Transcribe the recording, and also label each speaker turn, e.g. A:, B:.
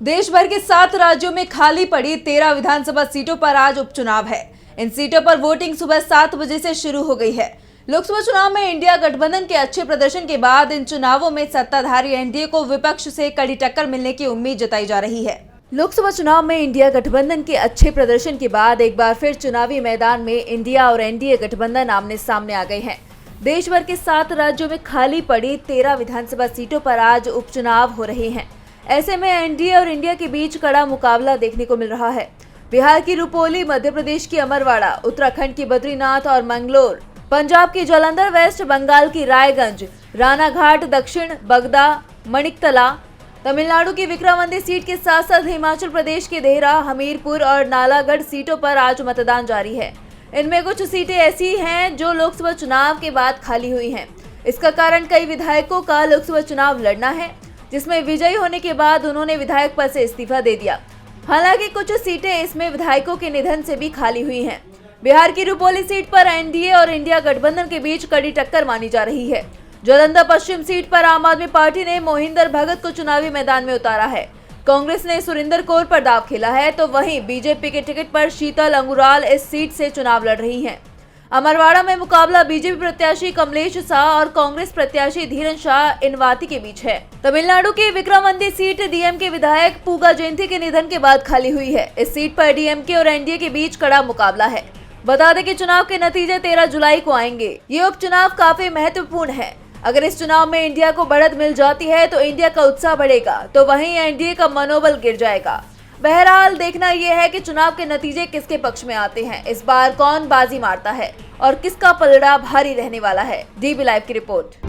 A: देश भर के 7 राज्यों में खाली पड़ी 13 विधानसभा सीटों पर आज उपचुनाव है। इन सीटों पर वोटिंग सुबह 7 बजे से शुरू हो गई है। लोकसभा चुनाव में इंडिया गठबंधन के अच्छे प्रदर्शन के बाद इन चुनावों में सत्ताधारी एनडीए को विपक्ष से कड़ी टक्कर मिलने की उम्मीद जताई जा रही है। लोकसभा चुनाव में इंडिया गठबंधन के अच्छे प्रदर्शन के बाद एक बार फिर चुनावी मैदान में इंडिया और एनडीए गठबंधन आमने सामने आ गए हैं। देश भर के 7 राज्यों में खाली पड़ी 13 विधानसभा सीटों पर आज उपचुनाव हो रहे हैं। ऐसे में एनडीए और इंडिया के बीच कड़ा मुकाबला देखने को मिल रहा है। बिहार की रुपौली, मध्य प्रदेश की अमरवाड़ा, उत्तराखंड की बद्रीनाथ और मंगलोर, पंजाब की जालंधर वेस्ट, बंगाल की रायगंज, रानाघाट दक्षिण, बगदा, मणिकतला, तमिलनाडु की विक्रमंदी सीट के साथ साथ हिमाचल प्रदेश के देहरा, हमीरपुर और नालागढ़ सीटों पर आज मतदान जारी है। इनमें कुछ सीटें ऐसी हैं जो लोकसभा चुनाव के बाद खाली हुई हैं। इसका कारण कई विधायकों का लोकसभा चुनाव लड़ना है, जिसमें विजयी होने के बाद उन्होंने विधायक पद से इस्तीफा दे दिया। हालांकि कुछ सीटें इसमें विधायकों के निधन से भी खाली हुई हैं। बिहार की रुपौली सीट पर एनडीए और इंडिया गठबंधन के बीच कड़ी टक्कर मानी जा रही है। जालंधर पश्चिम सीट पर आम आदमी पार्टी ने मोहिंदर भगत को चुनावी मैदान में उतारा है। कांग्रेस ने सुरिंदर कौर पर दाव खेला है, तो वहीं बीजेपी के टिकट पर शीतल अंगुराल इस सीट से चुनाव लड़ रही हैं। अमरवाड़ा में मुकाबला बीजेपी प्रत्याशी कमलेश शाह और कांग्रेस प्रत्याशी धीरन शाह इनवाती के बीच है। तमिलनाडु की विक्रमंदी सीट डीएमके विधायक पूगा जयंती के निधन के बाद खाली हुई है। इस सीट पर डीएमके और एनडीए के बीच कड़ा मुकाबला है। बता दें कि चुनाव के नतीजे 13 जुलाई को आएंगे। ये उपचुनाव काफी महत्वपूर्ण है। अगर इस चुनाव में इंडिया को बढ़त मिल जाती है तो इंडिया का उत्साह बढ़ेगा, तो वहीं एनडीए का मनोबल गिर जाएगा। बहरहाल देखना यह है कि चुनाव के नतीजे किसके पक्ष में आते हैं। इस बार कौन बाजी मारता है और किसका पलड़ा भारी रहने वाला है। डीबी लाइव की रिपोर्ट।